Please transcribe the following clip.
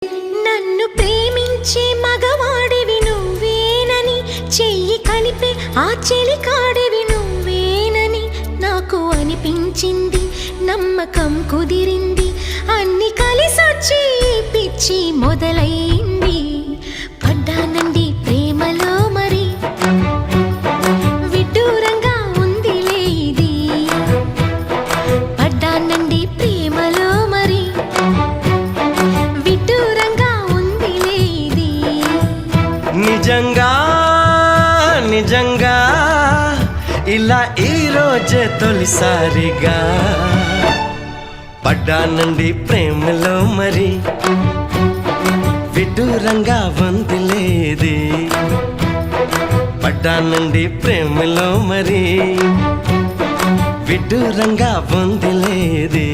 నన్ను ప్రేమించే మగవాడివి నువ్వేనని, చెయ్యి కలిపే ఆ చెలికాడివి నువ్వేనని నాకు అనిపించింది. నమ్మకం కుదిరింది, అన్ని కలిసొచ్చి పిచ్చి మొదలైంది. పడ్డానండి ప్రేమలో మరి, విడ్డూరంగా ఉందిలే ఇది. పడ్డానండి ప్రేమలో మరి, విడ్డూరంగా ఉందిలే ఇది. నిజంగా నిజంగా ఇలా ఈ రోజే తొలిసారిగా పడ్డానండి ప్రేమలో మరి, విడ్డూరంగా వందిలేది. పడ్డానండి ప్రేమలో మరి, విడ్డూరంగా వందిలేది.